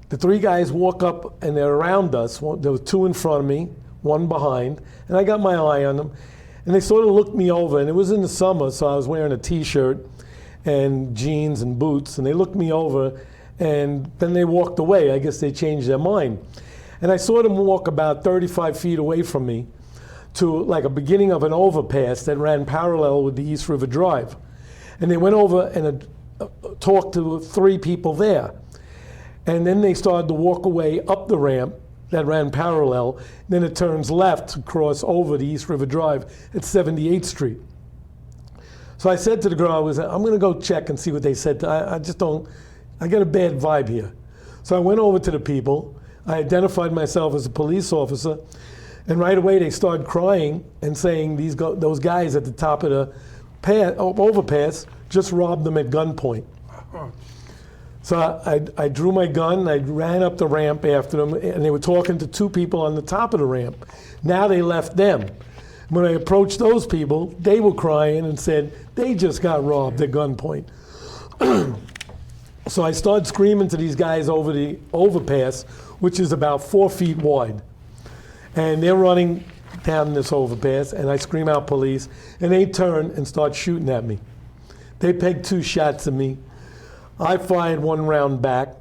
the three guys walk up and they're around us. There were two in front of me, one behind, and I got my eye on them. And they sort of looked me over, and it was in the summer, so I was wearing a t-shirt and jeans and boots, and they looked me over, and then they walked away. I guess they changed their mind. And I saw them walk about 35 feet away from me to like a beginning of an overpass that ran parallel with the East River Drive. And they went over and talked to three people there. And then they started to walk away up the ramp that ran parallel. Then it turns left to cross over the East River Drive at 78th Street. So I said to the girl, I'm gonna go check and see what they said. I just don't, I got a bad vibe here. So I went over to the people. I identified myself as a police officer. And right away they started crying and saying those guys at the top of the overpass just robbed them at gunpoint. So I drew my gun, I ran up the ramp after them, and they were talking to two people on the top of the ramp. Now they left them. When I approached those people, they were crying and said they just got robbed at gunpoint. So I started screaming to these guys over the overpass, which is about 4 feet wide. And they're running down this overpass, and I scream out police, and they turn and start shooting at me. They pegged 2 shots at me. I fired 1 round back,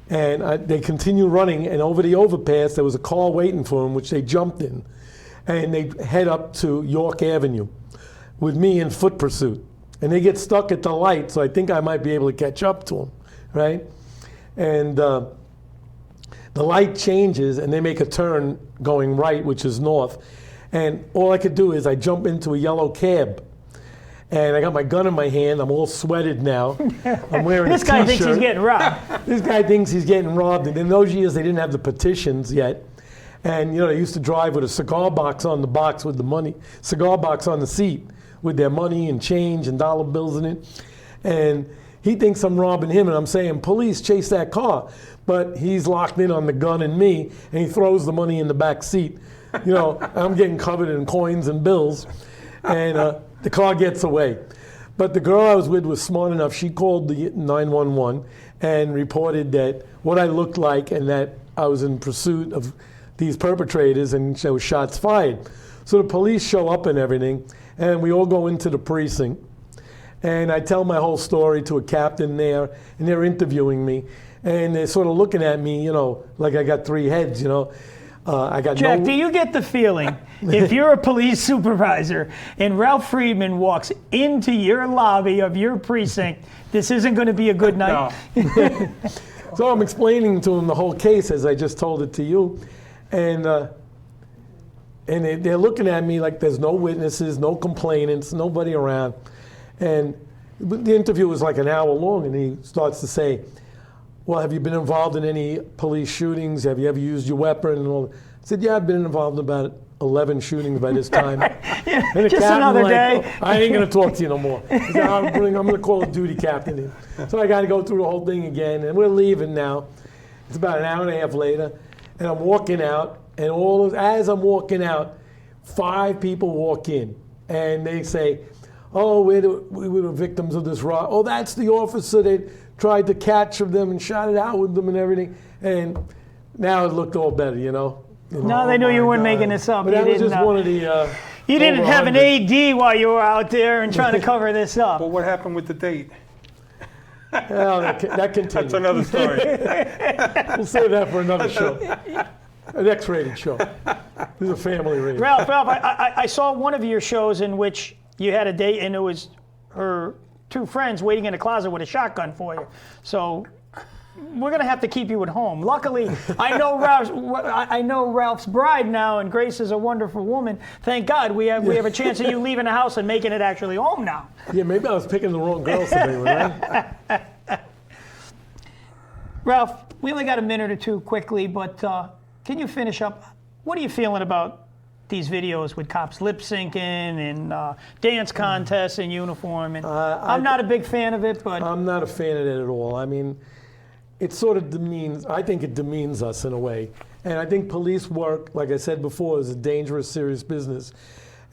and they continue running, and over the overpass, there was a car waiting for them, which they jumped in, and they head up to York Avenue with me in foot pursuit. And they get stuck at the light, so I think I might be able to catch up to them, right? And the light changes, and they make a turn going right, which is north. And all I could do is I jump into a yellow cab. And I got my gun in my hand. I'm all sweated now. I'm wearing This a guy t-shirt. thinks he's getting robbed. This guy thinks he's getting robbed. And in those years, they didn't have the petitions yet. And, you know, they used to drive with a cigar box on the box with the money, cigar box on the seat with their money and change and dollar bills in it. And he thinks I'm robbing him, and I'm saying, police, chase that car. But he's locked in on the gun and me, and he throws the money in the back seat. You know, I'm getting covered in coins and bills, and the car gets away. But the girl I was with was smart enough. She called the 911 and reported that what I looked like and that I was in pursuit of these perpetrators, and there was shots fired. So the police show up and everything, and we all go into the precinct. And I tell my whole story to a captain there, and they're interviewing me. And they're sort of looking at me, you know, like I got 3 heads, you know. I got Jack, do you get the feeling if you're a police supervisor and Ralph Freidman walks into your lobby of your precinct, this isn't going to be a good night? No. So I'm explaining to him the whole case as I just told it to you. And they're looking at me like there's no witnesses, no complainants, nobody around. And the interview was like an hour long, and he starts to say, well, have you been involved in any police shootings? Have you ever used your weapon? And all. I said, yeah, I've been involved in about 11 shootings by this time. Yeah, And the just captain another like, day. "Oh, I ain't going to talk to you no more." He said, I'm going to call a duty captain in. So I got to go through the whole thing again, and we're leaving now. It's about an hour and a half later, and I'm walking out, and as I'm walking out, 5 people walk in, and they say, oh, we were the victims of this rob. Oh, that's the officer that tried to catch them and shot it out with them and everything. And now it looked all better, you know. No, they knew you weren't making this up. But that was just one of the. You didn't over have an 100. AD while you were out there and trying to cover this up. But what happened with the date? Well, that continues. That's another story. We'll save that for another show. An X-rated show. This is a family rated. Ralph, I saw one of your shows in which you had a date, and it was her 2 friends waiting in a closet with a shotgun for you. So we're gonna have to keep you at home. Luckily, I know Ralph's bride now, and Grace is a wonderful woman. Thank God we have a chance of you leaving the house and making it actually home now. Yeah, maybe I was picking the wrong girls today, right? Ralph, we only got a minute or two quickly, but can you finish up? What are you feeling about these videos with cops lip syncing and dance contests in uniform. And I'm not a big fan of it, but I'm not a fan of it at all. I mean, it sort of demeans, I think it demeans us in a way. And I think police work, like I said before, is a dangerous, serious business.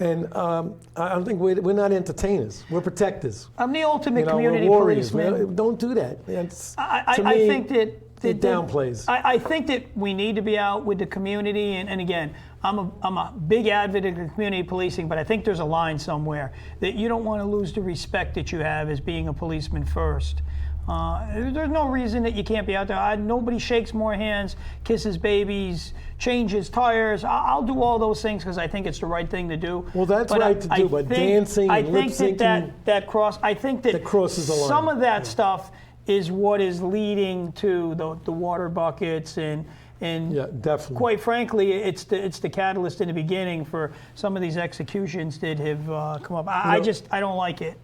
And I don't think we're not entertainers. We're protectors. I'm the ultimate We're community warriors. policeman. Don't do that. It's, I to me, think that it downplays. I think that we need to be out with the community, and again, I'm a big advocate of community policing, but I think there's a line somewhere that you don't want to lose the respect that you have as being a policeman first. There's no reason that you can't be out there. Nobody shakes more hands, kisses babies, changes tires. I'll do all those things because I think it's the right thing to do. Well, that's right to do, but dancing and lip syncing, that crosses the line. Some of that stuff is what is leading to the water buckets and yeah, definitely. Quite frankly, it's the catalyst in the beginning for some of these executions that have come up. I don't like it.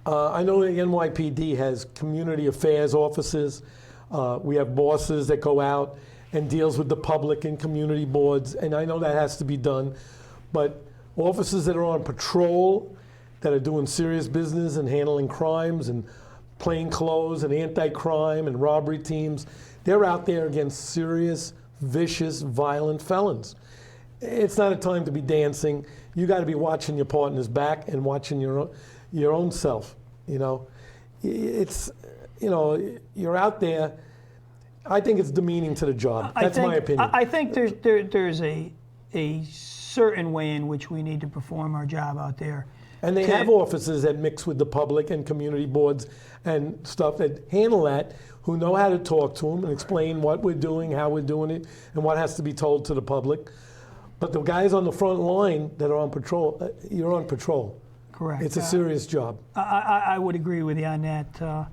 I know the NYPD has community affairs offices. We have bosses that go out and deals with the public and community boards, and I know that has to be done. But officers that are on patrol, that are doing serious business and handling crimes and plain clothes and anti-crime and robbery teams, they're out there against serious, vicious, violent felons. It's not a time to be dancing. You got to be watching your partner's back and watching your own self. You know, it's, you know, you're out there. I think it's demeaning to the job. That's my opinion. I think there's a certain way in which we need to perform our job out there. And they have officers that mix with the public and community boards and stuff that handle that, who know how to talk to them and explain what we're doing, how we're doing it, and what has to be told to the public. But the guys on the front line that are on patrol, you're on patrol. Correct. It's a serious job. I would agree with you on that.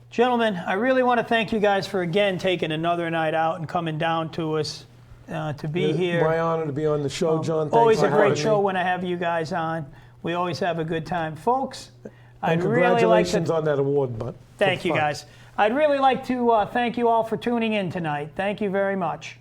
Gentlemen, I really want to thank you guys for, again, taking another night out and coming down to us to be here. My honor to be on the show, John. Thanks Always for a great having show me. when I have you guys on. We always have a good time. Folks, And I'd really like congratulations to... on that award, but Thank you, guys. I'd really like to thank you all for tuning in tonight. Thank you very much.